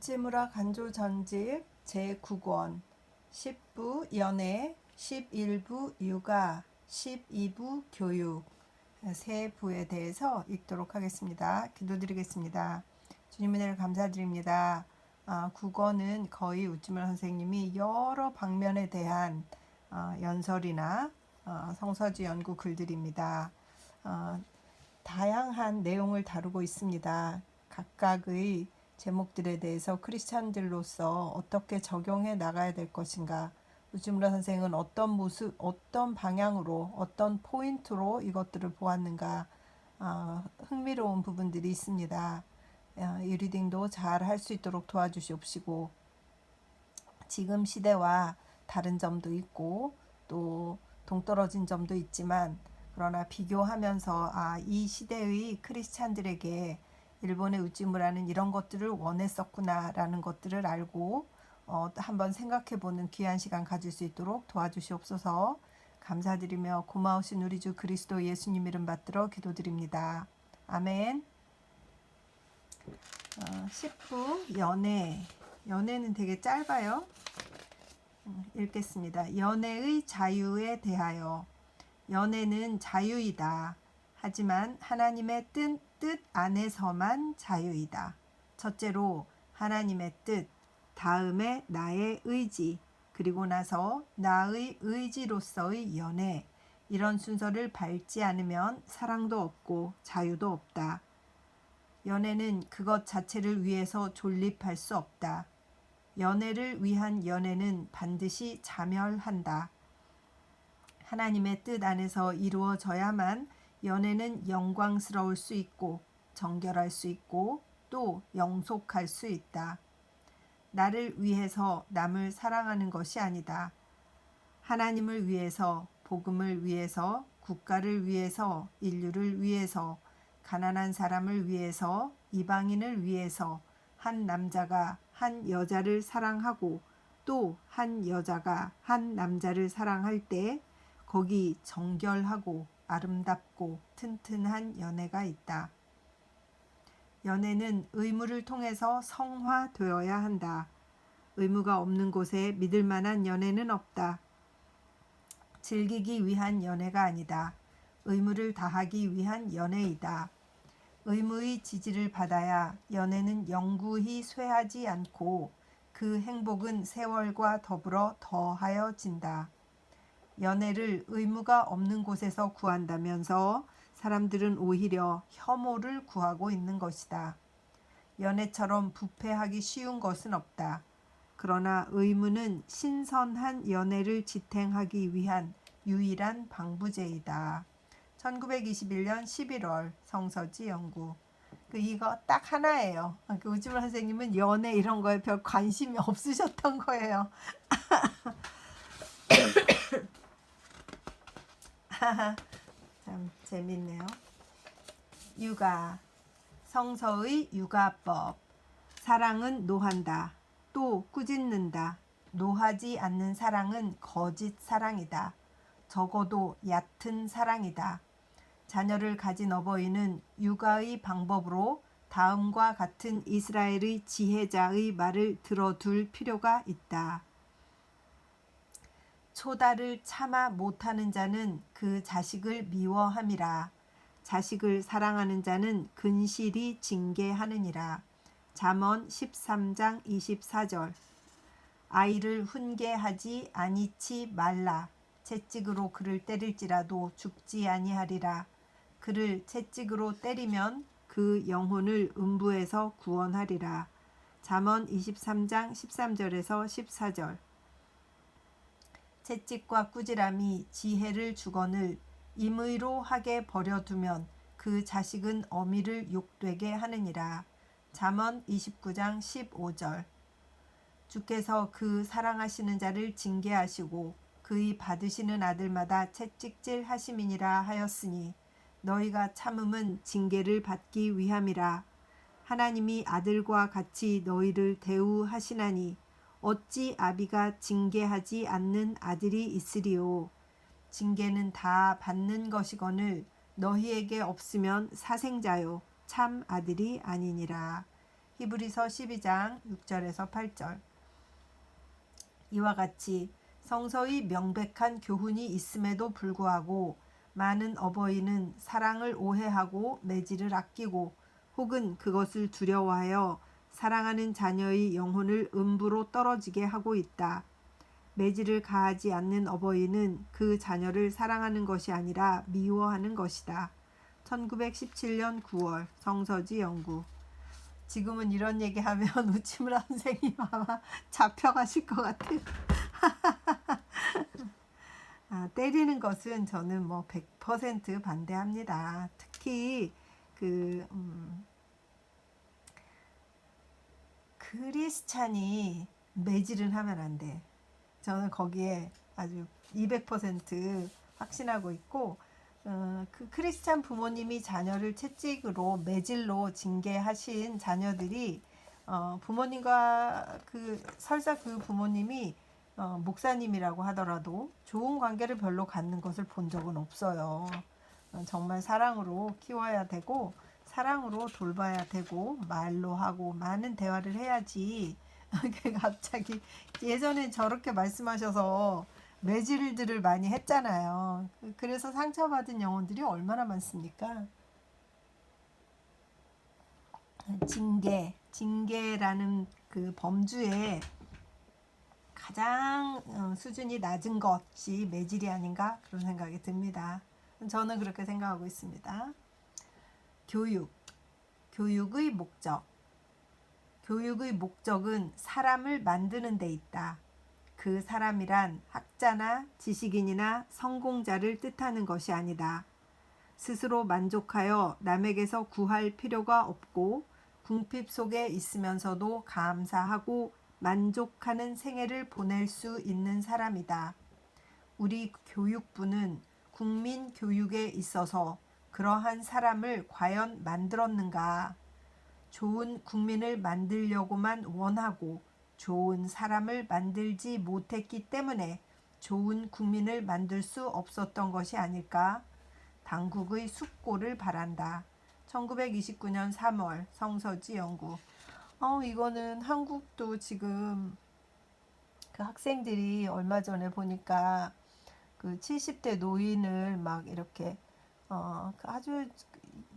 우찌무라 간조 전집 제9권 10부 연애, 11부 육아, 12부 교육 세 부에 대해서 읽도록 하겠습니다. 기도드리겠습니다. 주님의 은혜를 감사드립니다. 국어는 거의 우찌무라 선생님이 여러 방면에 대한 연설이나 성서지 연구 글들입니다. 다양한 내용을 다루고 있습니다. 각각의 제목들에 대해서 크리스찬들로서 어떻게 적용해 나가야 될 것인가, 우찌무라 선생은 어떤 모습, 어떤 방향으로, 어떤 포인트로 이것들을 보았는가, 흥미로운 부분들이 있습니다. 이 리딩도 잘 할 수 있도록 도와주시옵시고, 지금 시대와 다른 점도 있고 또 동떨어진 점도 있지만, 그러나 비교하면서 이 시대의 크리스찬들에게 일본의 우찌무라는 이런 것들을 원했었구나 라는 것들을 알고 한번 생각해보는 귀한 시간 가질 수 있도록 도와주시옵소서. 감사드리며 고마우신 우리 주 그리스도 예수님 이름 받들어 기도드립니다. 아멘. 10부 연애. 연애는 되게 짧아요. 읽겠습니다. 연애의 자유에 대하여. 연애는 자유이다. 하지만 하나님의 뜻 안에서만 자유이다. 첫째로 하나님의 뜻, 다음에 나의 의지, 그리고 나서 나의 의지로서의 연애. 이런 순서를 밟지 않으면 사랑도 없고 자유도 없다. 연애는 그것 자체를 위해서 존립할 수 없다. 연애를 위한 연애는 반드시 자멸한다. 하나님의 뜻 안에서 이루어져야만 연애는 영광스러울 수 있고 정결할 수 있고 또 영속할 수 있다. 나를 위해서 남을 사랑하는 것이 아니다. 하나님을 위해서, 복음을 위해서, 국가를 위해서, 인류를 위해서, 가난한 사람을 위해서, 이방인을 위해서 한 남자가 한 여자를 사랑하고 또 한 여자가 한 남자를 사랑할 때 거기 정결하고 아름답고 튼튼한 연애가 있다. 연애는 의무를 통해서 성화되어야 한다. 의무가 없는 곳에 믿을 만한 연애는 없다. 즐기기 위한 연애가 아니다. 의무를 다하기 위한 연애이다. 의무의 지지를 받아야 연애는 영구히 쇠하지 않고 그 행복은 세월과 더불어 더하여진다. 연애를 의무가 없는 곳에서 구한다면서 사람들은 오히려 혐오를 구하고 있는 것이다. 연애처럼 부패하기 쉬운 것은 없다. 그러나 의무는 신선한 연애를 지탱하기 위한 유일한 방부제이다. 1921년 11월 성서지 연구. 이거 딱 하나예요. 우찌무라 선생님은 연애 이런 거에 별 관심이 없으셨던 거예요. 참 재밌네요. 육아. 성서의 육아법. 사랑은 노한다. 또 꾸짖는다. 노하지 않는 사랑은 거짓 사랑이다. 적어도 얕은 사랑이다. 자녀를 가진 어버이는 육아의 방법으로 다음과 같은 이스라엘의 지혜자의 말을 들어둘 필요가 있다. 초다를 참아 못하는 자는 그 자식을 미워함이라. 자식을 사랑하는 자는 근실히 징계하느니라. 잠언 13장 24절. 아이를 훈계하지 아니치 말라. 채찍으로 그를 때릴지라도 죽지 아니하리라. 그를 채찍으로 때리면 그 영혼을 음부에서 구원하리라. 잠언 23장 13절에서 14절. 채찍과 꾸지람이 지혜를 주거늘 임의로 하게 버려두면 그 자식은 어미를 욕되게 하느니라. 잠언 29장 15절. 주께서 그 사랑하시는 자를 징계하시고 그의 받으시는 아들마다 채찍질 하심이니라 하였으니 너희가 참음은 징계를 받기 위함이라. 하나님이 아들과 같이 너희를 대우하시나니 어찌 아비가 징계하지 않는 아들이 있으리요. 징계는 다 받는 것이거늘 너희에게 없으면 사생자요 참 아들이 아니니라. 히브리서 12장 6절에서 8절. 이와 같이 성서의 명백한 교훈이 있음에도 불구하고 많은 어버이는 사랑을 오해하고 매질을 아끼고 혹은 그것을 두려워하여 사랑하는 자녀의 영혼을 음부로 떨어지게 하고 있다. 매질을 가하지 않는 어버이는 그 자녀를 사랑하는 것이 아니라 미워하는 것이다. 1917년 9월 성서지 연구. 지금은 이런 얘기하면 우치무라 선생님 아마 잡혀가실 것 같아요. 때리는 것은 저는 뭐 100% 반대합니다. 특히 크리스찬이 매질은 하면 안 돼. 저는 거기에 아주 200% 확신하고 있고, 그 크리스찬 부모님이 자녀를 채찍으로 매질로 징계하신 자녀들이 부모님과 설사 그 부모님이 목사님이라고 하더라도 좋은 관계를 별로 갖는 것을 본 적은 없어요. 정말 사랑으로 키워야 되고 사랑으로 돌봐야 되고 말로 하고 많은 대화를 해야지. 갑자기 예전에 저렇게 말씀하셔서 매질들을 많이 했잖아요. 그래서 상처받은 영혼들이 얼마나 많습니까? 징계라는 그 범주에 가장 수준이 낮은 것이 매질이 아닌가 그런 생각이 듭니다. 저는 그렇게 생각하고 있습니다. 교육의 목적. 교육의 목적은 사람을 만드는 데 있다. 그 사람이란 학자나 지식인이나 성공자를 뜻하는 것이 아니다. 스스로 만족하여 남에게서 구할 필요가 없고 궁핍 속에 있으면서도 감사하고 만족하는 생애를 보낼 수 있는 사람이다. 우리 교육부는 국민 교육에 있어서 그러한 사람을 과연 만들었는가? 좋은 국민을 만들려고만 원하고 좋은 사람을 만들지 못했기 때문에 좋은 국민을 만들 수 없었던 것이 아닐까? 당국의 숙고를 바란다. 1929년 3월 성서지 연구. 이거는 한국도 지금 그 학생들이 얼마 전에 보니까 그 70대 노인을 막 이렇게 아주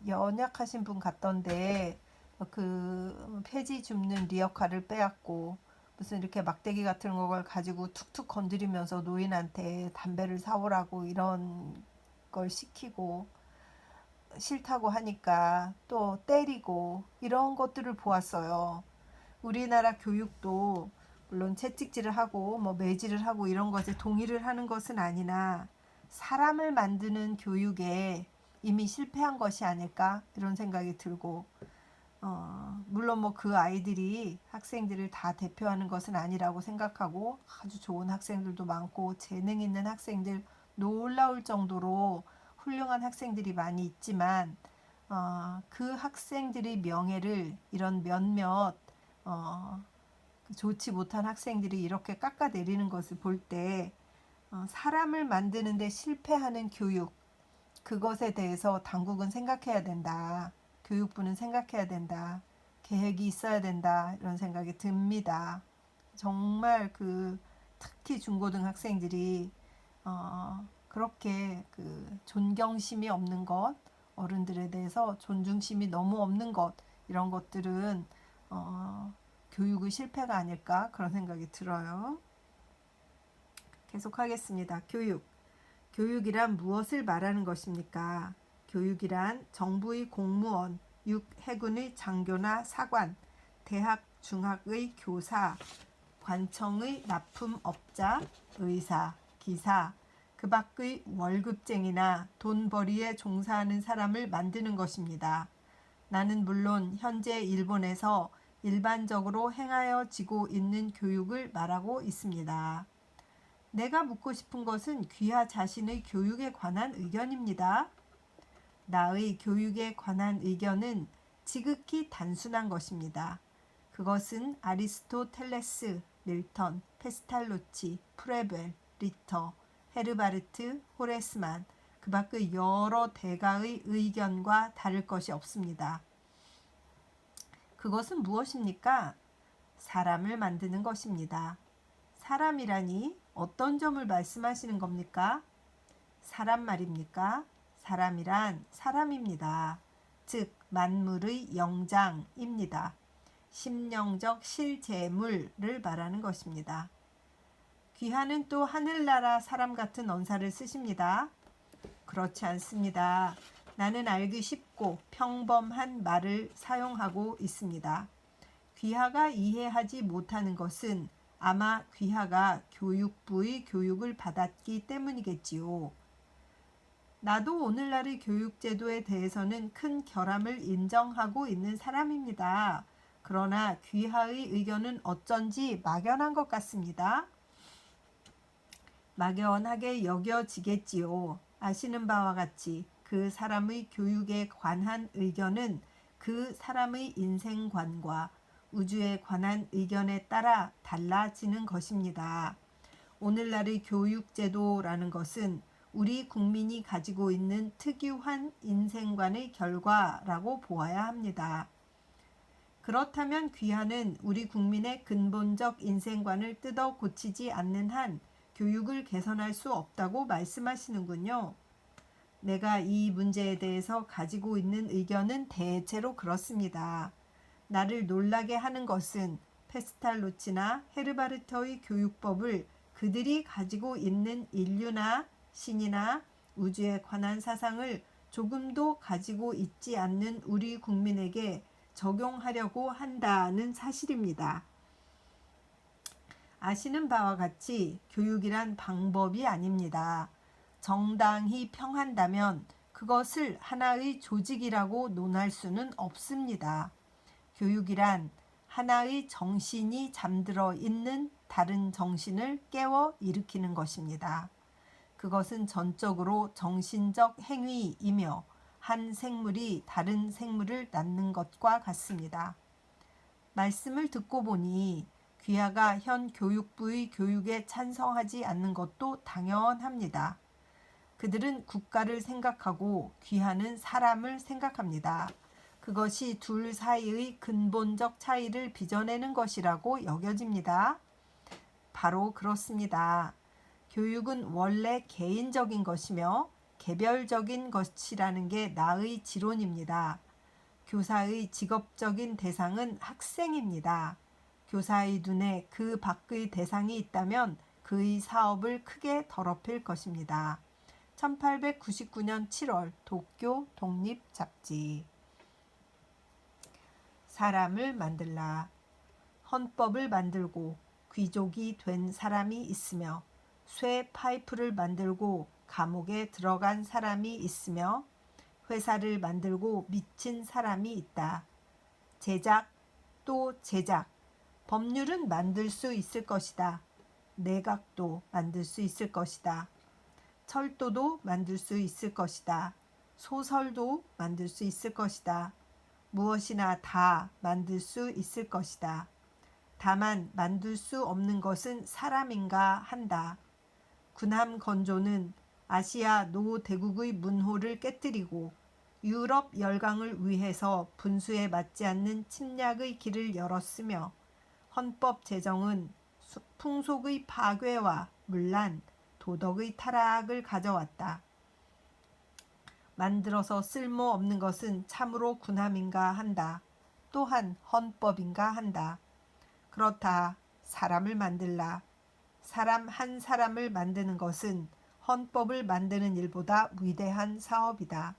연약하신 분 같던데 그 폐지 줍는 리어카를 빼앗고 무슨 이렇게 막대기 같은 걸 가지고 툭툭 건드리면서 노인한테 담배를 사오라고 이런 걸 시키고 싫다고 하니까 또 때리고 이런 것들을 보았어요. 우리나라 교육도 물론 채찍질을 하고 뭐 매질을 하고 이런 것에 동의를 하는 것은 아니나 사람을 만드는 교육에 이미 실패한 것이 아닐까 이런 생각이 들고 물론 뭐 그 아이들이 학생들을 다 대표하는 것은 아니라고 생각하고 아주 좋은 학생들도 많고 재능 있는 학생들 놀라울 정도로 훌륭한 학생들이 많이 있지만 그 학생들의 명예를 이런 몇몇 좋지 못한 학생들이 이렇게 깎아내리는 것을 볼 때 사람을 만드는 데 실패하는 교육 그것에 대해서 당국은 생각해야 된다. 교육부는 생각해야 된다. 계획이 있어야 된다. 이런 생각이 듭니다. 정말 특히 중고등 학생들이 그렇게 존경심이 없는 것, 어른들에 대해서 존중심이 너무 없는 것 이런 것들은 교육의 실패가 아닐까 그런 생각이 들어요. 계속하겠습니다. 교육이란 무엇을 말하는 것입니까? 교육이란 정부의 공무원, 해군의 장교나 사관, 대학, 중학의 교사, 관청의 납품업자, 의사, 기사, 그 밖의 월급쟁이나 돈벌이에 종사하는 사람을 만드는 것입니다. 나는 물론 현재 일본에서 일반적으로 행하여지고 있는 교육을 말하고 있습니다. 내가 묻고 싶은 것은 귀하 자신의 교육에 관한 의견입니다. 나의 교육에 관한 의견은 지극히 단순한 것입니다. 그것은 아리스토텔레스, 밀턴, 페스탈로치, 프레벨, 리터, 헤르바르트, 호레스만, 그 밖의 여러 대가의 의견과 다를 것이 없습니다. 그것은 무엇입니까? 사람을 만드는 것입니다. 사람이라니 어떤 점을 말씀하시는 겁니까? 사람 말입니까? 사람이란 사람입니다. 즉 만물의 영장입니다. 심령적 실재물을 말하는 것입니다. 귀하는 또 하늘나라 사람 같은 언사를 쓰십니다. 그렇지 않습니다. 나는 알기 쉽고 평범한 말을 사용하고 있습니다. 귀하가 이해하지 못하는 것은 아마 귀하가 교육부의 교육을 받았기 때문이겠지요. 나도 오늘날의 교육제도에 대해서는 큰 결함을 인정하고 있는 사람입니다. 그러나 귀하의 의견은 어쩐지 막연한 것 같습니다. 막연하게 여겨지겠지요. 아시는 바와 같이 그 사람의 교육에 관한 의견은 그 사람의 인생관과 우주에 관한 의견에 따라 달라지는 것입니다. 오늘날의 교육제도라는 것은 우리 국민이 가지고 있는 특유한 인생관의 결과라고 보아야 합니다. 그렇다면 귀하는 우리 국민의 근본적 인생관을 뜯어 고치지 않는 한 교육을 개선할 수 없다고 말씀하시는군요. 내가 이 문제에 대해서 가지고 있는 의견은 대체로 그렇습니다. 나를 놀라게 하는 것은 페스탈로치나 헤르바르터의 교육법을 그들이 가지고 있는 인류나 신이나 우주에 관한 사상을 조금도 가지고 있지 않는 우리 국민에게 적용하려고 한다는 사실입니다. 아시는 바와 같이 교육이란 방법이 아닙니다. 정당히 평한다면 그것을 하나의 조직이라고 논할 수는 없습니다. 교육이란 하나의 정신이 잠들어 있는 다른 정신을 깨워 일으키는 것입니다. 그것은 전적으로 정신적 행위이며 한 생물이 다른 생물을 낳는 것과 같습니다. 말씀을 듣고 보니 귀하가 현 교육부의 교육에 찬성하지 않는 것도 당연합니다. 그들은 국가를 생각하고 귀하는 사람을 생각합니다. 그것이 둘 사이의 근본적 차이를 빚어내는 것이라고 여겨집니다. 바로 그렇습니다. 교육은 원래 개인적인 것이며 개별적인 것이라는 게 나의 지론입니다. 교사의 직업적인 대상은 학생입니다. 교사의 눈에 그 밖의 대상이 있다면 그의 사업을 크게 더럽힐 것입니다. 1899년 7월 도쿄 독립잡지. 사람을 만들라. 헌법을 만들고 귀족이 된 사람이 있으며 쇠 파이프를 만들고 감옥에 들어간 사람이 있으며 회사를 만들고 미친 사람이 있다. 제작 또 제작. 법률은 만들 수 있을 것이다. 내각도 만들 수 있을 것이다. 철도도 만들 수 있을 것이다. 소설도 만들 수 있을 것이다. 무엇이나 다 만들 수 있을 것이다. 다만 만들 수 없는 것은 사람인가 한다. 군함 건조는 아시아 노대국의 문호를 깨뜨리고 유럽 열강을 위해서 분수에 맞지 않는 침략의 길을 열었으며 헌법 제정은 풍속의 파괴와 문란, 도덕의 타락을 가져왔다. 만들어서 쓸모없는 것은 참으로 군함인가 한다. 또한 헌법인가 한다. 그렇다. 사람을 만들라. 사람 한 사람을 만드는 것은 헌법을 만드는 일보다 위대한 사업이다.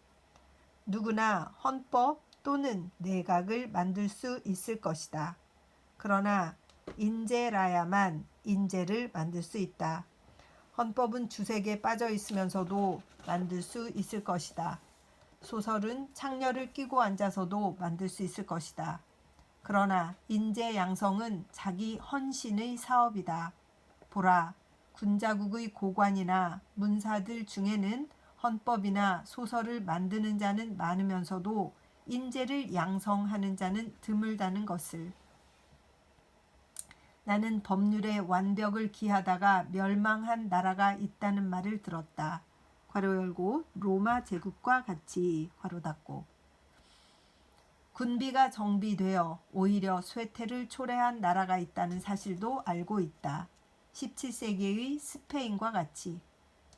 누구나 헌법 또는 내각을 만들 수 있을 것이다. 그러나 인재라야만 인재를 만들 수 있다. 헌법은 주색에 빠져 있으면서도 만들 수 있을 것이다. 소설은 창녀를 끼고 앉아서도 만들 수 있을 것이다. 그러나 인재 양성은 자기 헌신의 사업이다. 보라, 군자국의 고관이나 문사들 중에는 헌법이나 소설을 만드는 자는 많으면서도 인재를 양성하는 자는 드물다는 것을. 나는 법률의 완벽을 기하다가 멸망한 나라가 있다는 말을 들었다. 괄호 열고 로마 제국과 같이 괄호 닫고. 군비가 정비되어 오히려 쇠퇴를 초래한 나라가 있다는 사실도 알고 있다. 17세기의 스페인과 같이.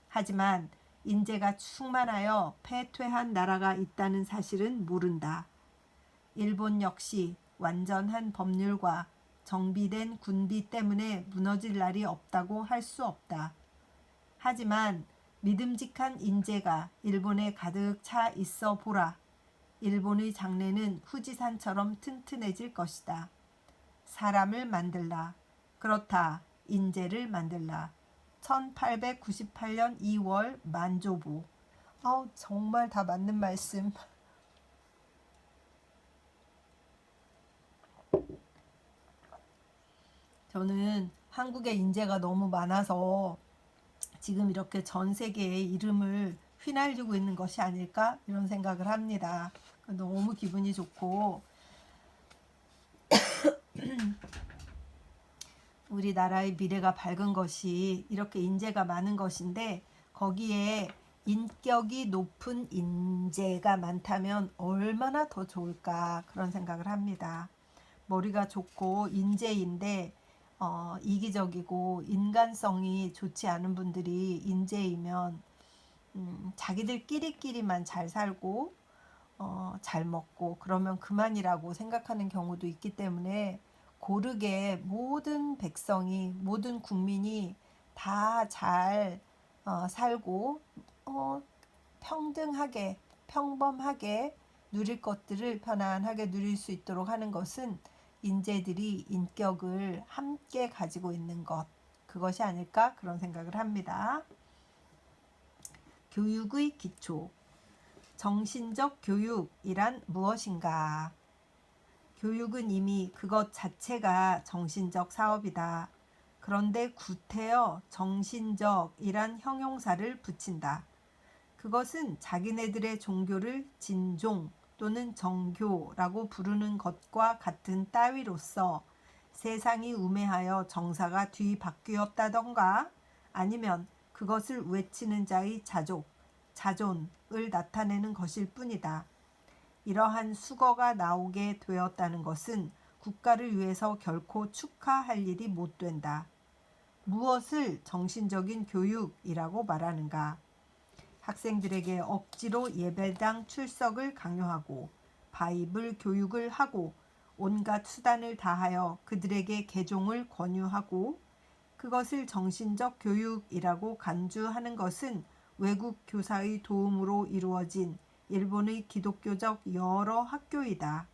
하지만 인재가 충만하여 패퇴한 나라가 있다는 사실은 모른다. 일본 역시 완전한 법률과 정비된 군비 때문에 무너질 날이 없다고 할 수 없다. 하지만 믿음직한 인재가 일본에 가득 차 있어 보라. 일본의 장래는 후지산처럼 튼튼해질 것이다. 사람을 만들라. 그렇다. 인재를 만들라. 1898년 2월 만조부. 정말 다 맞는 말씀. 저는 한국의 인재가 너무 많아서 지금 이렇게 전 세계에 이름을 휘날리고 있는 것이 아닐까 이런 생각을 합니다. 너무 기분이 좋고 우리나라의 미래가 밝은 것이 이렇게 인재가 많은 것인데 거기에 인격이 높은 인재가 많다면 얼마나 더 좋을까 그런 생각을 합니다. 머리가 좋고 인재인데 이기적이고 인간성이 좋지 않은 분들이 인재이면 자기들끼리만 잘 살고 잘 먹고 그러면 그만이라고 생각하는 경우도 있기 때문에 고르게 모든 백성이 모든 국민이 다 잘 살고 평등하게 평범하게 누릴 것들을 편안하게 누릴 수 있도록 하는 것은 인재들이 인격을 함께 가지고 있는 것 그것이 아닐까 그런 생각을 합니다. 교육의 기초. 정신적 교육이란 무엇인가? 교육은 이미 그것 자체가 정신적 사업이다. 그런데 구태여 정신적이란 형용사를 붙인다. 그것은 자기네들의 종교를 진종 또는 정교라고 부르는 것과 같은 따위로서 세상이 우매하여 정사가 뒤바뀌었다던가 아니면 그것을 외치는 자의 자존을 나타내는 것일 뿐이다. 이러한 수거가 나오게 되었다는 것은 국가를 위해서 결코 축하할 일이 못 된다. 무엇을 정신적인 교육이라고 말하는가? 학생들에게 억지로 예배당 출석을 강요하고 바이블 교육을 하고 온갖 수단을 다하여 그들에게 개종을 권유하고 그것을 정신적 교육이라고 간주하는 것은 외국 교사의 도움으로 이루어진 일본의 기독교적 여러 학교이다.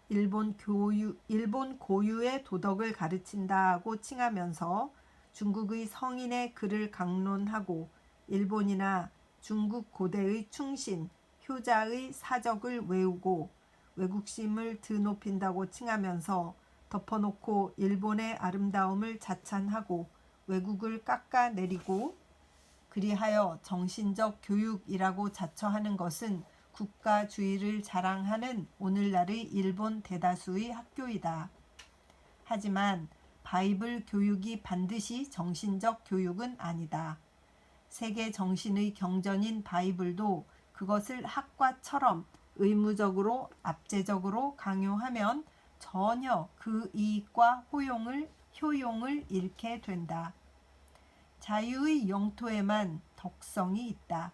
일본 고유의 도덕을 가르친다고 칭하면서 중국의 성인의 글을 강론하고 일본이나 중국 고대의 충신, 효자의 사적을 외우고 외국심을 드높인다고 칭하면서 덮어놓고 일본의 아름다움을 자찬하고 외국을 깎아내리고 그리하여 정신적 교육이라고 자처하는 것은 국가주의를 자랑하는 오늘날의 일본 대다수의 학교이다. 하지만 바이블 교육이 반드시 정신적 교육은 아니다. 세계 정신의 경전인 바이블도 그것을 학과처럼 의무적으로 압제적으로 강요하면 전혀 그 이익과 효용을 잃게 된다. 자유의 영토에만 덕성이 있다.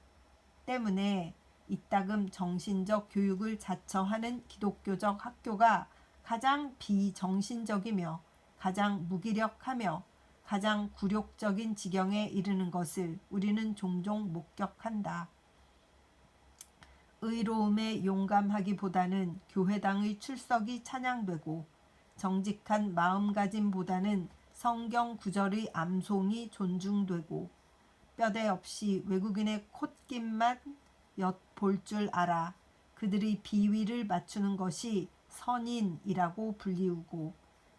때문에 이따금 정신적 교육을 자처하는 기독교적 학교가 가장 비정신적이며 가장 무기력하며 가장 굴욕적인 지경에 이르는 것을 우리는 종종 목격한다. 의로움에 용감하기보다는 교회당의 출석이 찬양되고 정직한 마음가짐보다는 성경 구절의 암송이 존중되고 뼈대 없이 외국인의 콧김만 엿볼 줄 알아 그들의 비위를 맞추는 것이 선인이라고 불리우고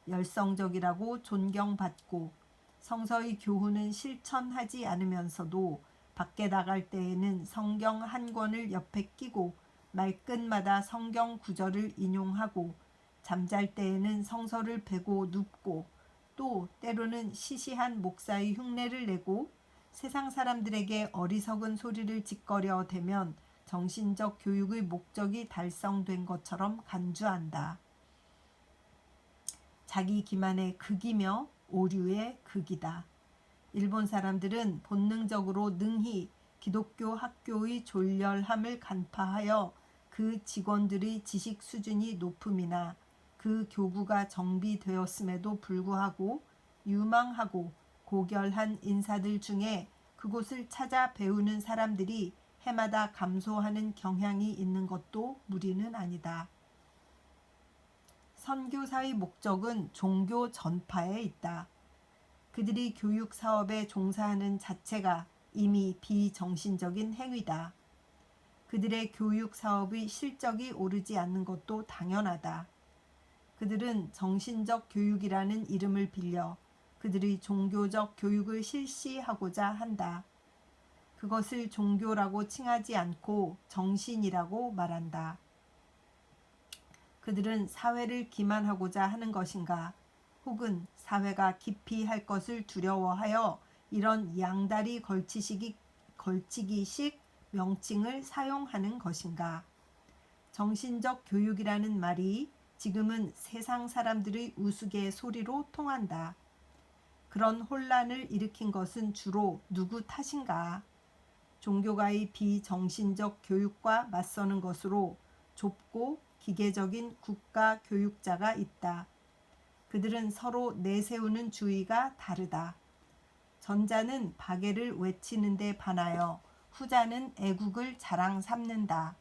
열성적이라고 존경받고 성서의 교훈은 실천하지 않으면서도 밖에 나갈 때에는 성경 한 권을 옆에 끼고 말끝마다 성경 구절을 인용하고 잠잘 때에는 성서를 베고 눕고 또 때로는 시시한 목사의 흉내를 내고 세상 사람들에게 어리석은 소리를 짓거려 대면 정신적 교육의 목적이 달성된 것처럼 간주한다. 자기 기만의 극이며 오류의 극이다. 일본 사람들은 본능적으로 능히 기독교 학교의 졸렬함을 간파하여 그 직원들의 지식 수준이 높음이나 그 교구가 정비되었음에도 불구하고 유망하고 고결한 인사들 중에 그곳을 찾아 배우는 사람들이 해마다 감소하는 경향이 있는 것도 무리는 아니다. 선교사의 목적은 종교 전파에 있다. 그들이 교육 사업에 종사하는 자체가 이미 비정신적인 행위다. 그들의 교육 사업의 실적이 오르지 않는 것도 당연하다. 그들은 정신적 교육이라는 이름을 빌려 그들의 종교적 교육을 실시하고자 한다. 그것을 종교라고 칭하지 않고 정신이라고 말한다. 그들은 사회를 기만하고자 하는 것인가? 혹은 사회가 기피 할 것을 두려워하여 이런 양다리 걸치기식 명칭을 사용하는 것인가? 정신적 교육이라는 말이 지금은 세상 사람들의 우스갯소리로 통한다. 그런 혼란을 일으킨 것은 주로 누구 탓인가? 종교가의 비정신적 교육과 맞서는 것으로 좁고 기계적인 국가 교육자가 있다. 그들은 서로 내세우는 주의가 다르다. 전자는 박애를 외치는 데 반하여 후자는 애국을 자랑 삼는다.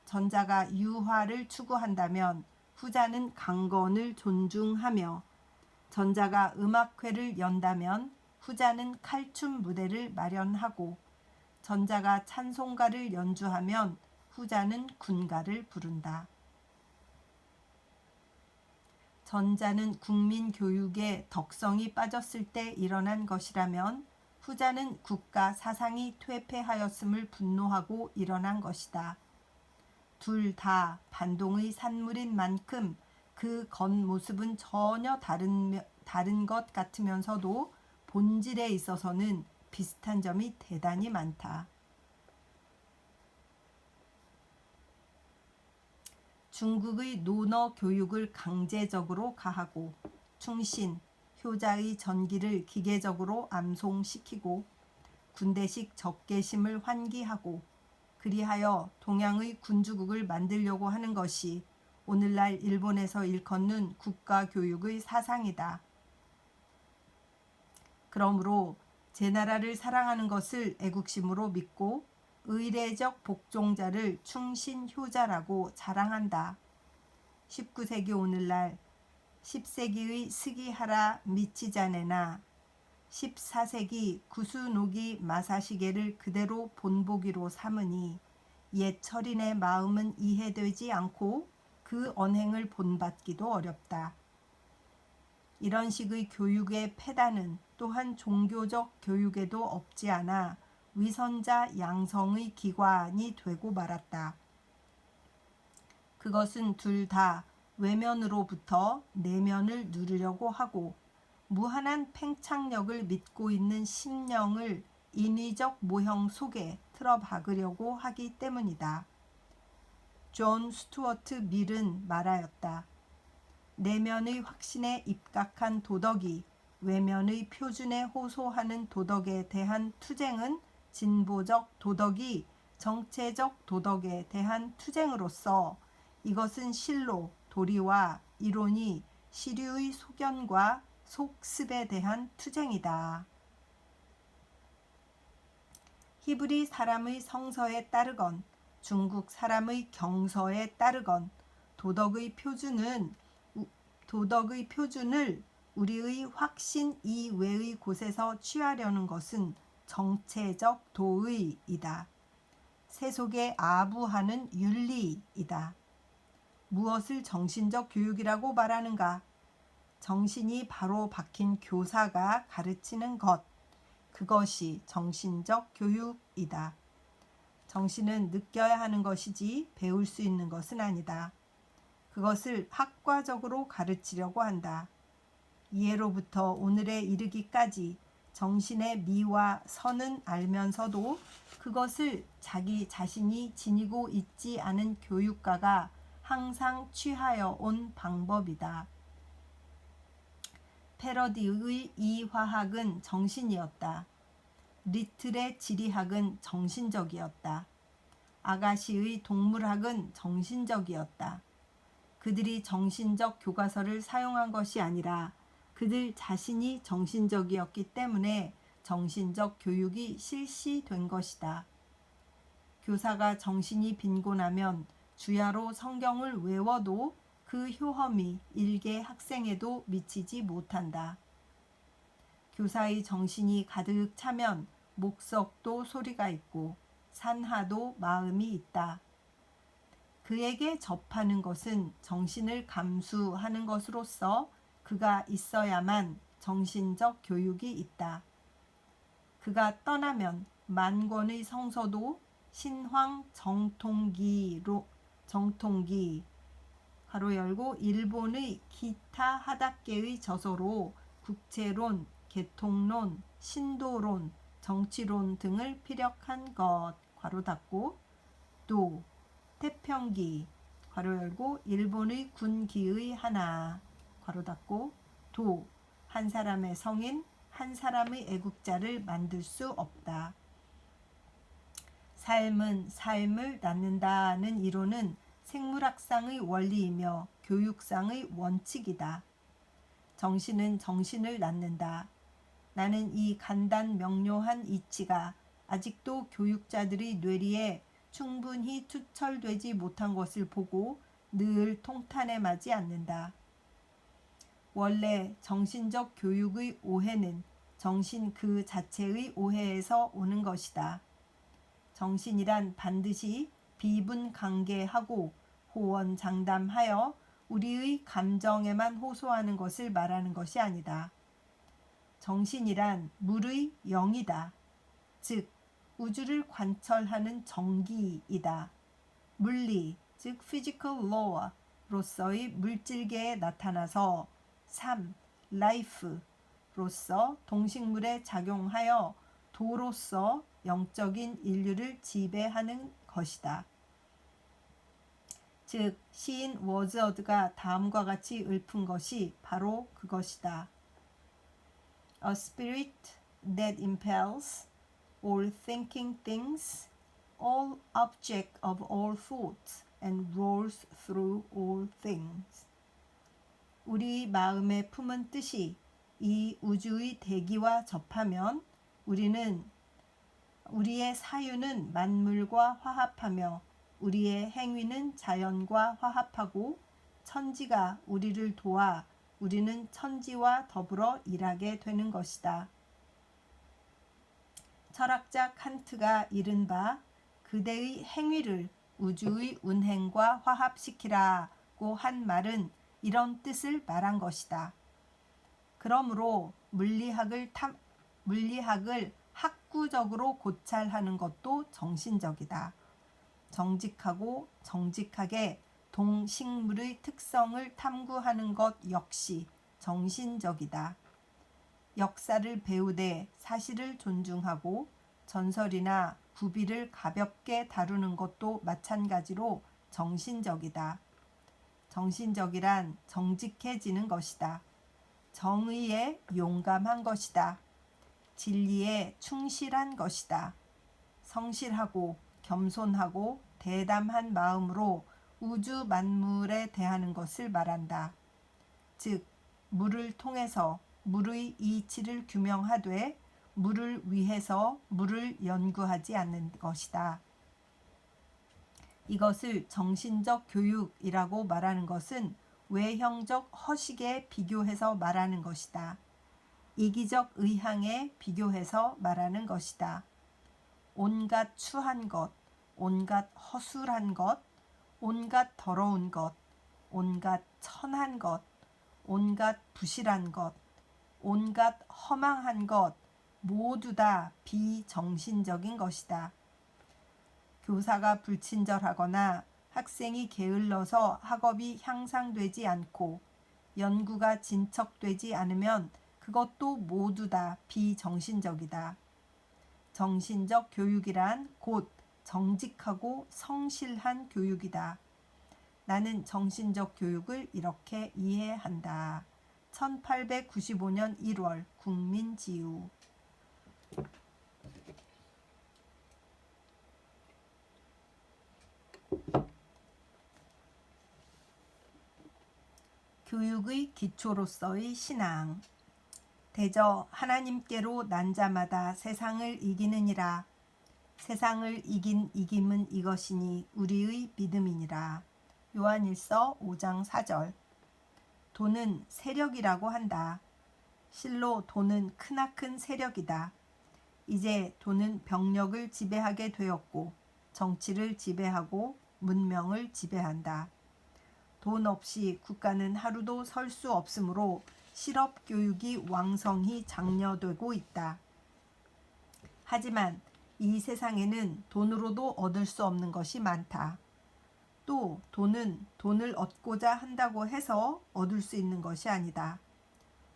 전자가 유화를 추구한다면 후자는 강건을 존중하며, 전자가 음악회를 연다면 후자는 칼춤 무대를 마련하고, 전자가 찬송가를 연주하면 후자는 군가를 부른다. 전자는 국민 교육에 덕성이 빠졌을 때 일어난 것이라면 후자는 국가 사상이 퇴폐하였음을 분노하고 일어난 것이다. 둘 다 반동의 산물인 만큼 그 겉모습은 전혀 다른 것 같으면서도 본질에 있어서는 비슷한 점이 대단히 많다. 중국의 논어 교육을 강제적으로 가하고 충신, 효자의 전기를 기계적으로 암송시키고 군대식 적개심을 환기하고 그리하여 동양의 군주국을 만들려고 하는 것이 오늘날 일본에서 일컫는 국가교육의 사상이다. 그러므로 제 나라를 사랑하는 것을 애국심으로 믿고 의례적 복종자를 충신효자라고 자랑한다. 19세기 오늘날 10세기의 스기하라 미치자네나 14세기 구수노기 마사시계를 그대로 본보기로 삼으니 옛 철인의 마음은 이해되지 않고 그 언행을 본받기도 어렵다. 이런 식의 교육의 폐단은 또한 종교적 교육에도 없지 않아 위선자 양성의 기관이 되고 말았다. 그것은 둘 다 외면으로부터 내면을 누르려고 하고 무한한 팽창력을 믿고 있는 심령을 인위적 모형 속에 틀어박으려고 하기 때문이다. 존 스튜어트 밀은 말하였다. 내면의 확신에 입각한 도덕이 외면의 표준에 호소하는 도덕에 대한 투쟁은 진보적 도덕이 정체적 도덕에 대한 투쟁으로서 이것은 실로 도리와 이론이 시류의 소견과 속습에 대한 투쟁이다. 히브리 사람의 성서에 따르건 중국 사람의 경서에 따르건 도덕의 표준을 우리의 확신 이외의 곳에서 취하려는 것은 정체적 도의이다. 세속에 아부하는 윤리이다. 무엇을 정신적 교육이라고 말하는가? 정신이 바로 박힌 교사가 가르치는 것, 그것이 정신적 교육이다. 정신은 느껴야 하는 것이지 배울 수 있는 것은 아니다. 그것을 학과적으로 가르치려고 한다. 이해로부터 오늘에 이르기까지 정신의 미와 선은 알면서도 그것을 자기 자신이 지니고 있지 않은 교육가가 항상 취하여 온 방법이다. 패러디의 이화학은 정신이었다. 리틀의 지리학은 정신적이었다. 아가시의 동물학은 정신적이었다. 그들이 정신적 교과서를 사용한 것이 아니라 그들 자신이 정신적이었기 때문에 정신적 교육이 실시된 것이다. 교사가 정신이 빈곤하면 주야로 성경을 외워도 그 효험이 일개 학생에도 미치지 못한다. 교사의 정신이 가득 차면 목석도 소리가 있고 산하도 마음이 있다. 그에게 접하는 것은 정신을 감수하는 것으로서 그가 있어야만 정신적 교육이 있다. 그가 떠나면 만권의 성서도 신황 정통기 가로 열고 일본의 기타 하다께의 저서로 국제론, 개통론, 신도론, 정치론 등을 피력한 것 괄호 닫고 또 태평기 괄호 열고 일본의 군기의 하나 괄호 닫고 도 한 사람의 성인 한 사람의 애국자를 만들 수 없다. 삶은 삶을 낳는다는 이론은 생물학상의 원리이며 교육상의 원칙이다. 정신은 정신을 낳는다. 나는 이 간단 명료한 이치가 아직도 교육자들의 뇌리에 충분히 투철되지 못한 것을 보고 늘 통탄에 마지 않는다. 원래 정신적 교육의 오해는 정신 그 자체의 오해에서 오는 것이다. 정신이란 반드시 비분강개하고 호언장담하여 우리의 감정에만 호소하는 것을 말하는 것이 아니다. 정신이란 물의 영이다. 즉 우주를 관철하는 정기이다. 물리, 즉 physical law로서의 물질계에 나타나서 삶, life로서 동식물에 작용하여 도로서 영적인 인류를 지배하는 것이다. 즉 시인 워즈워드가 다음과 같이 읊은 것이 바로 그것이다. A spirit that impels all thinking things, all object of all thoughts, and rolls through all things. 우리 마음에 품은 뜻이 이 우주의 대기와 접하면 우리의 사유는 만물과 화합하며 우리의 행위는 자연과 화합하고 천지가 우리를 도와 우리는 천지와 더불어 일하게 되는 것이다. 철학자 칸트가 이른바 그대의 행위를 우주의 운행과 화합시키라고 한 말은 이런 뜻을 말한 것이다. 그러므로 물리학을 학구적으로 고찰하는 것도 정신적이다. 정직하고 정직하게 동식물의 특성을 탐구하는 것 역시 정신적이다. 역사를 배우되 사실을 존중하고 전설이나 구비를 가볍게 다루는 것도 마찬가지로 정신적이다. 정신적이란 정직해지는 것이다. 정의에 용감한 것이다. 진리에 충실한 것이다. 성실하고 겸손하고 대담한 마음으로 우주 만물에 대하는 것을 말한다. 즉 물을 통해서 물의 이치를 규명하되 물을 위해서 물을 연구하지 않는 것이다. 이것을 정신적 교육이라고 말하는 것은 외형적 허식에 비교해서 말하는 것이다. 이기적 의향에 비교해서 말하는 것이다. 온갖 추한 것, 온갖 허술한 것, 온갖 더러운 것, 온갖 천한 것, 온갖 부실한 것, 온갖 허망한 것 모두 다 비정신적인 것이다. 교사가 불친절하거나 학생이 게을러서 학업이 향상되지 않고 연구가 진척되지 않으면 그것도 모두 다 비정신적이다. 정신적 교육이란 곧 정직하고 성실한 교육이다. 나는 정신적 교육을 이렇게 이해한다. 1895년 1월 국민지우. 교육의 기초로서의 신앙. 대저 하나님께로 난 자마다 세상을 이기느니라. 세상을 이긴 이김은 이것이니 우리의 믿음이니라. 요한일서 5장 4절. 돈은 세력이라고 한다. 실로 돈은 크나큰 세력이다. 이제 돈은 병력을 지배하게 되었고 정치를 지배하고 문명을 지배한다. 돈 없이 국가는 하루도 설 수 없으므로 실업교육이 왕성히 장려되고 있다. 하지만 이 세상에는 돈으로도 얻을 수 없는 것이 많다. 또 돈은 돈을 얻고자 한다고 해서 얻을 수 있는 것이 아니다.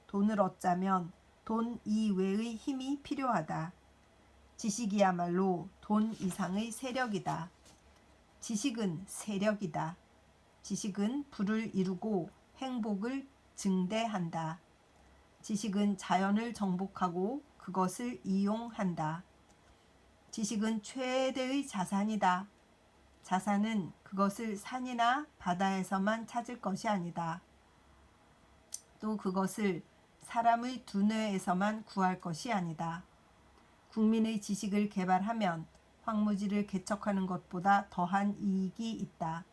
돈을 얻자면 돈 이외의 힘이 필요하다. 지식이야말로 돈 이상의 세력이다. 지식은 세력이다. 지식은 부를 이루고 행복을 증대한다. 지식은 자연을 정복하고 그것을 이용한다. 지식은 최대의 자산이다. 자산은 그것을 산이나 바다에서만 찾을 것이 아니다. 또 그것을 사람의 두뇌에서만 구할 것이 아니다. 국민의 지식을 개발하면 황무지를 개척하는 것보다 더한 이익이 있다.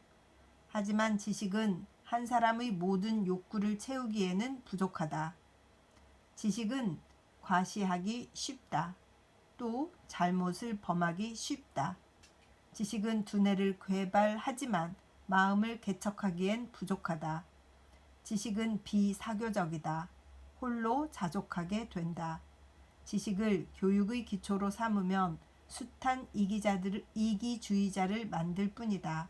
하지만 지식은 한 사람의 모든 욕구를 채우기에는 부족하다. 지식은 과시하기 쉽다. 또 잘못을 범하기 쉽다. 지식은 두뇌를 개발하지만 마음을 개척하기엔 부족하다. 지식은 비사교적이다. 홀로 자족하게 된다. 지식을 교육의 기초로 삼으면 숱한 이기주의자를 만들 뿐이다.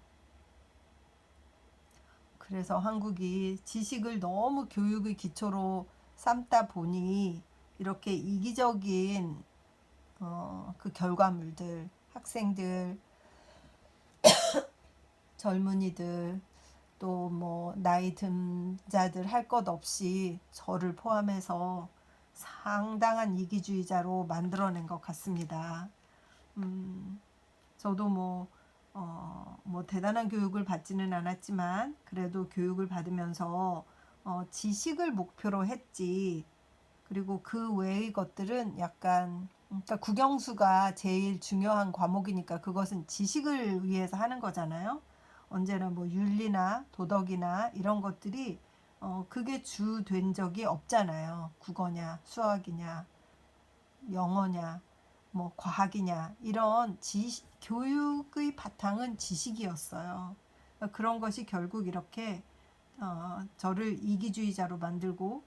그래서 한국이 지식을 너무 교육의 기초로 삼다 보니 이렇게 이기적인 그 결과물들, 학생들, 젊은이들, 또 뭐 나이 든 자들 할 것 없이 저를 포함해서 상당한 이기주의자로 만들어낸 것 같습니다. 저도 뭐 대단한 교육을 받지는 않았지만 그래도 교육을 받으면서 지식을 목표로 했지. 그리고 그 외의 것들은 약간 그러니까 국영수가 제일 중요한 과목이니까 그것은 지식을 위해서 하는 거잖아요. 언제나 뭐 윤리나 도덕이나 이런 것들이 그게 주 된 적이 없잖아요. 국어냐, 수학이냐, 영어냐, 뭐 과학이냐 이런 교육의 바탕은 지식이었어요. 그런 것이 결국 이렇게 저를 이기주의자로 만들고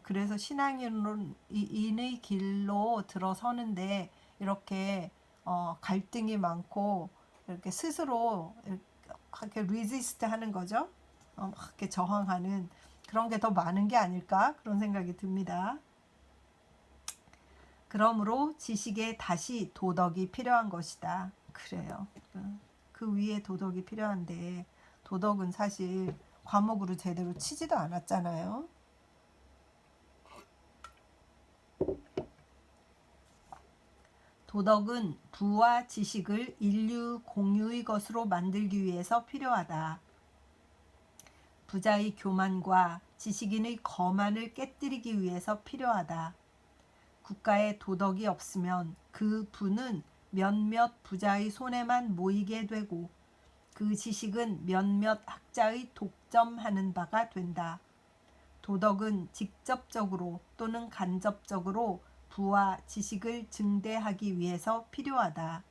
그래서 신앙인의 길로 들어서는데 이렇게 갈등이 많고 이렇게 스스로 이렇게 resist 하는 거죠. 이렇게 저항하는 그런 게 더 많은 게 아닐까 그런 생각이 듭니다. 그러므로 지식에 다시 도덕이 필요한 것이다. 그래요. 그 위에 도덕이 필요한데 도덕은 사실 과목으로 제대로 치지도 않았잖아요. 도덕은 부와 지식을 인류 공유의 것으로 만들기 위해서 필요하다. 부자의 교만과 지식인의 거만을 깨뜨리기 위해서 필요하다. 국가에 도덕이 없으면 그 부는 몇몇 부자의 손에만 모이게 되고 그 지식은 몇몇 학자의 독점하는 바가 된다. 도덕은 직접적으로 또는 간접적으로 부와 지식을 증대하기 위해서 필요하다.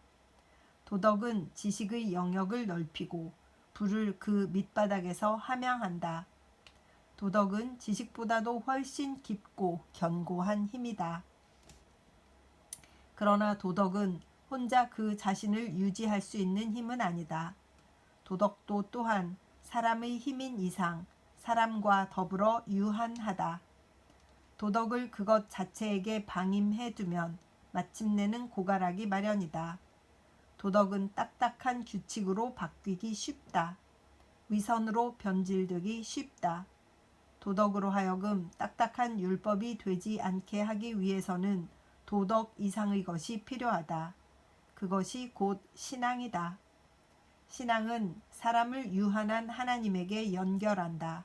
도덕은 지식의 영역을 넓히고 부를 그 밑바닥에서 함양한다. 도덕은 지식보다도 훨씬 깊고 견고한 힘이다. 그러나 도덕은 혼자 그 자신을 유지할 수 있는 힘은 아니다. 도덕도 또한 사람의 힘인 이상 사람과 더불어 유한하다. 도덕을 그것 자체에게 방임해 두면 마침내는 고갈하기 마련이다. 도덕은 딱딱한 규칙으로 바뀌기 쉽다. 위선으로 변질되기 쉽다. 도덕으로 하여금 딱딱한 율법이 되지 않게 하기 위해서는 도덕 이상의 것이 필요하다. 그것이 곧 신앙이다. 신앙은 사람을 유한한 하나님에게 연결한다.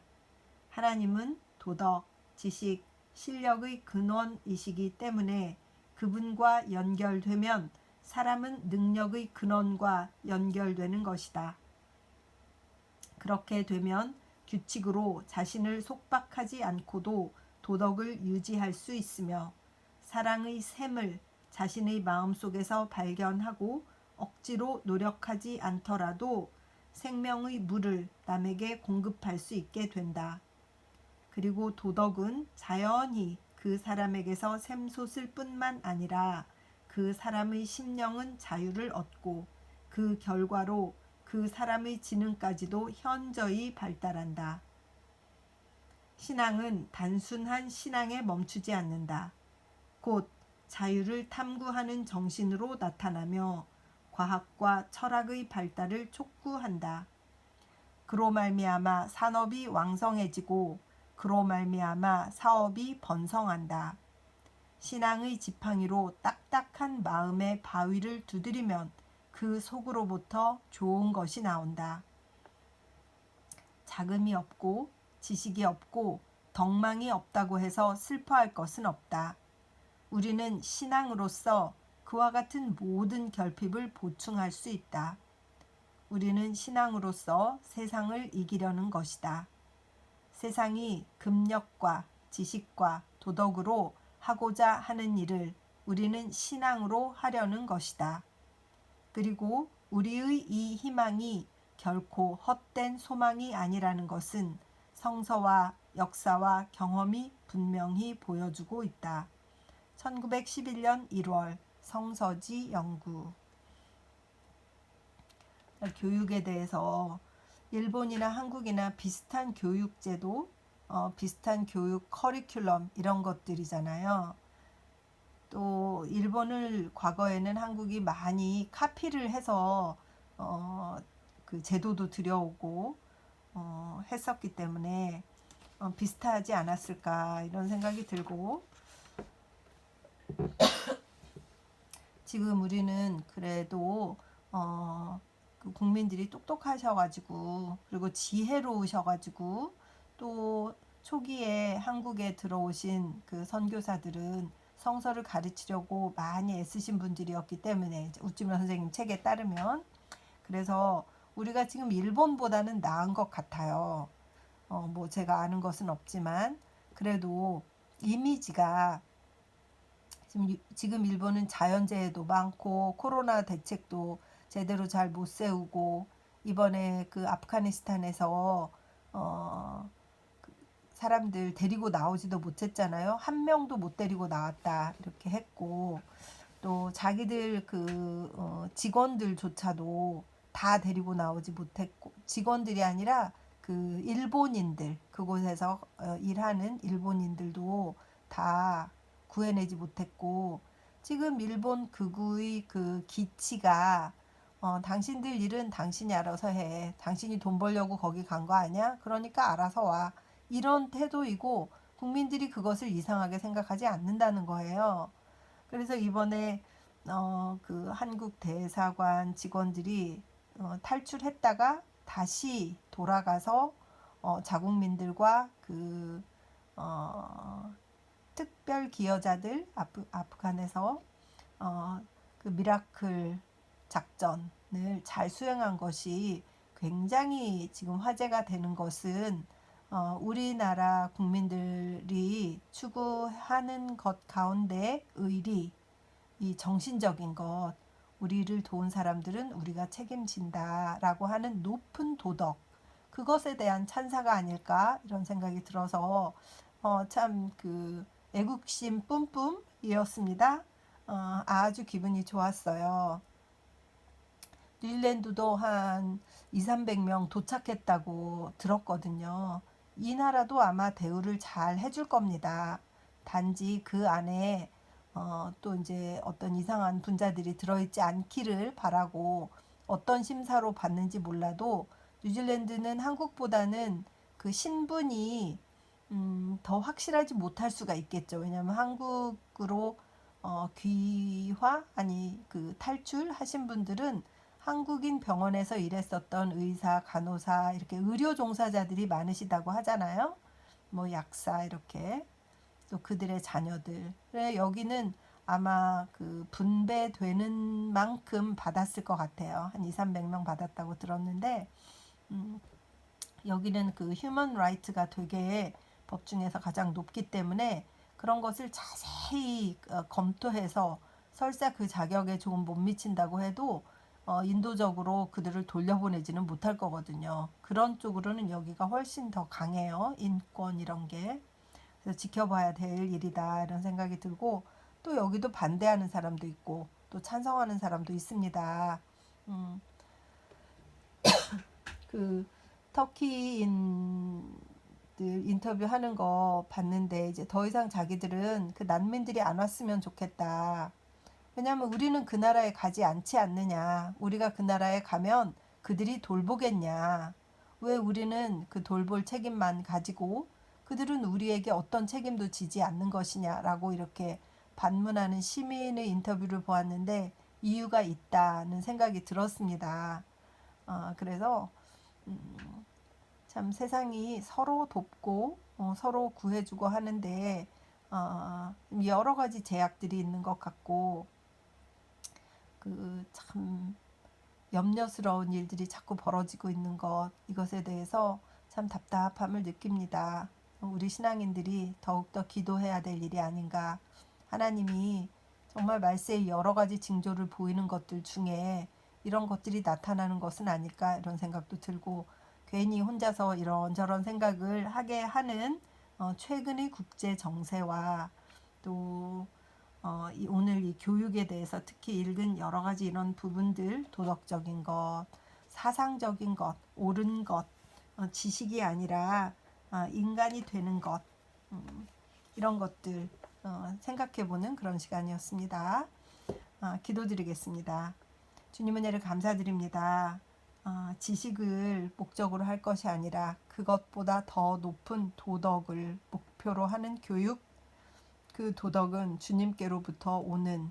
하나님은 도덕, 지식, 실력의 근원이시기 때문에 그분과 연결되면 사람은 능력의 근원과 연결되는 것이다. 그렇게 되면 규칙으로 자신을 속박하지 않고도 도덕을 유지할 수 있으며 사랑의 샘을 자신의 마음속에서 발견하고 억지로 노력하지 않더라도 생명의 물을 남에게 공급할 수 있게 된다. 그리고 도덕은 자연히 그 사람에게서 샘솟을 뿐만 아니라 그 사람의 심령은 자유를 얻고 그 결과로 그 사람의 지능까지도 현저히 발달한다. 신앙은 단순한 신앙에 멈추지 않는다. 곧 자유를 탐구하는 정신으로 나타나며 과학과 철학의 발달을 촉구한다. 그로 말미암아 산업이 왕성해지고 그로 말미암아 사업이 번성한다. 신앙의 지팡이로 딱딱한 마음의 바위를 두드리면 그 속으로부터 좋은 것이 나온다. 자금이 없고 지식이 없고 덕망이 없다고 해서 슬퍼할 것은 없다. 우리는 신앙으로서 그와 같은 모든 결핍을 보충할 수 있다. 우리는 신앙으로서 세상을 이기려는 것이다. 세상이 금력과 지식과 도덕으로 하고자 하는 일을 우리는 신앙으로 하려는 것이다. 그리고 우리의 이 희망이 결코 헛된 소망이 아니라는 것은 성서와 역사와 경험이 분명히 보여주고 있다. 1911년 1월 성서지 연구. 교육에 대해서 일본이나 한국이나 비슷한 교육제도, 비슷한 교육 커리큘럼 이런 것들이잖아요. 또 일본을 과거에는 한국이 많이 카피를 해서 그 제도도 들여오고 했었기 때문에 비슷하지 않았을까 이런 생각이 들고 지금 우리는 그래도 그 국민들이 똑똑하셔가지고 그리고 지혜로우셔가지고 또 초기에 한국에 들어오신 그 선교사들은 성서를 가르치려고 많이 애쓰신 분들이었기 때문에 우찌무라 선생님 책에 따르면 그래서 우리가 지금 일본보다는 나은 것 같아요. 뭐 제가 아는 것은 없지만 그래도 이미지가 지금 일본은 자연재해도 많고 코로나 대책도 제대로 잘 못 세우고 이번에 그 아프가니스탄에서 사람들 데리고 나오지도 못했잖아요. 한 명도 못 데리고 나왔다 이렇게 했고 또 자기들 그 직원들조차도 다 데리고 나오지 못했고 직원들이 아니라 그 일본인들 그곳에서 일하는 일본인들도 다 구해내지 못했고 지금 일본 극우의 그 기치가 당신들 일은 당신이 알아서 해. 당신이 돈 벌려고 거기 간 거 아니야? 그러니까 알아서 와. 이런 태도이고 국민들이 그것을 이상하게 생각하지 않는다는 거예요. 그래서 이번에 그 한국 대사관 직원들이 탈출했다가 다시 돌아가서 자국민들과 그 특별 기여자들 아프간에서 그 미라클 작전을 잘 수행한 것이 굉장히 지금 화제가 되는 것은 우리나라 국민들이 추구하는 것 가운데 의리, 이 정신적인 것, 우리를 도운 사람들은 우리가 책임진다라고 하는 높은 도덕, 그것에 대한 찬사가 아닐까 이런 생각이 들어서 참 그 애국심 뿜뿜이었습니다. 아주 기분이 좋았어요. 뉴질랜드도 한 200~300명 도착했다고 들었거든요. 이 나라도 아마 대우를 잘 해줄 겁니다. 단지 그 안에 또 이제 어떤 이상한 분자들이 들어있지 않기를 바라고 어떤 심사로 받는지 몰라도 뉴질랜드는 한국보다는 그 신분이 더 확실하지 못할 수가 있겠죠. 왜냐하면 한국으로 귀화 아니 그 탈출하신 분들은 한국인 병원에서 일했었던 의사, 간호사 이렇게 의료 종사자들이 많으시다고 하잖아요. 뭐 약사 이렇게 또 그들의 자녀들. 그래 여기는 아마 그 분배되는 만큼 받았을 것 같아요. 한 2, 300명 받았다고 들었는데 여기는 그 휴먼 라이트가 되게 법 중에서 가장 높기 때문에 그런 것을 자세히 검토해서 설사 그 자격에 조금 못 미친다고 해도 인도적으로 그들을 돌려보내지는 못할 거거든요. 그런 쪽으로는 여기가 훨씬 더 강해요. 인권 이런 게. 그래서 지켜봐야 될 일이다 이런 생각이 들고 또 여기도 반대하는 사람도 있고 또 찬성하는 사람도 있습니다. 그 터키인들 인터뷰하는 거 봤는데 이제 더 이상 자기들은 그 난민들이 안 왔으면 좋겠다. 왜냐하면 우리는 그 나라에 가지 않지 않느냐. 우리가 그 나라에 가면 그들이 돌보겠냐. 왜 우리는 그 돌볼 책임만 가지고 그들은 우리에게 어떤 책임도 지지 않는 것이냐라고 이렇게 반문하는 시민의 인터뷰를 보았는데 이유가 있다는 생각이 들었습니다. 그래서 참 세상이 서로 돕고 서로 구해주고 하는데 여러 가지 제약들이 있는 것 같고 그 참 염려스러운 일들이 자꾸 벌어지고 있는 것 이것에 대해서 참 답답함을 느낍니다. 우리 신앙인들이 더욱더 기도해야 될 일이 아닌가. 하나님이 정말 말세의 여러 가지 징조를 보이는 것들 중에 이런 것들이 나타나는 것은 아닐까 이런 생각도 들고 괜히 혼자서 이런저런 생각을 하게 하는 최근의 국제 정세와 또 오늘 이 교육에 대해서 특히 읽은 여러 가지 이런 부분들 도덕적인 것, 사상적인 것, 옳은 것, 지식이 아니라 인간이 되는 것 이런 것들 생각해보는 그런 시간이었습니다. 기도드리겠습니다. 주님 은혜를 감사드립니다. 지식을 목적으로 할 것이 아니라 그것보다 더 높은 도덕을 목표로 하는 교육 그 도덕은 주님께로부터 오는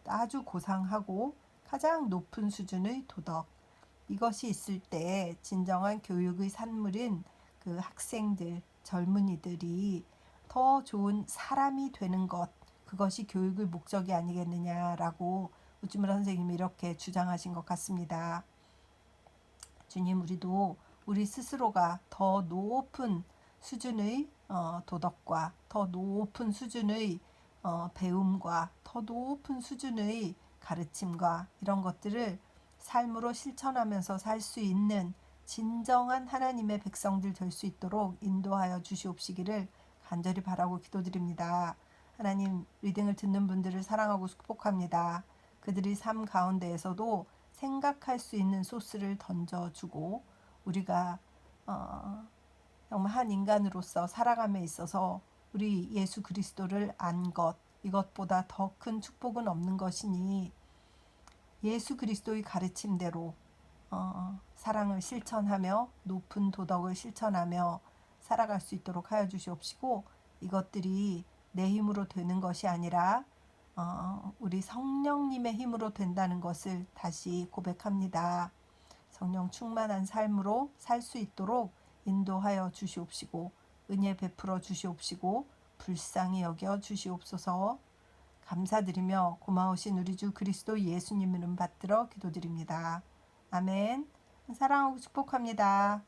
아주 고상하고 가장 높은 수준의 도덕. 이것이 있을 때 진정한 교육의 산물인 그 학생들, 젊은이들이 더 좋은 사람이 되는 것. 그것이 교육의 목적이 아니겠느냐라고 우주무라 선생님이 이렇게 주장하신 것 같습니다. 주님 우리도 우리 스스로가 더 높은 수준의 도덕과 더 높은 수준의 배움과 더 높은 수준의 가르침과 이런 것들을 삶으로 실천하면서 살 수 있는 진정한 하나님의 백성들 될 수 있도록 인도하여 주시옵시기를 간절히 바라고 기도드립니다. 하나님 리딩을 듣는 분들을 사랑하고 축복합니다. 그들의 삶 가운데에서도 생각할 수 있는 소스를 던져주고 우리가 정말 한 인간으로서 살아감에 있어서 우리 예수 그리스도를 안 것 이것보다 더 큰 축복은 없는 것이니 예수 그리스도의 가르침대로 사랑을 실천하며 높은 도덕을 실천하며 살아갈 수 있도록 하여 주시옵시고 이것들이 내 힘으로 되는 것이 아니라 우리 성령님의 힘으로 된다는 것을 다시 고백합니다. 성령 충만한 삶으로 살 수 있도록 인도하여 주시옵시고 은혜 베풀어 주시옵시고 불쌍히 여겨 주시옵소서. 감사드리며 고마우신 우리 주 그리스도 예수님 이름 받들어 기도드립니다. 아멘. 사랑하고 축복합니다.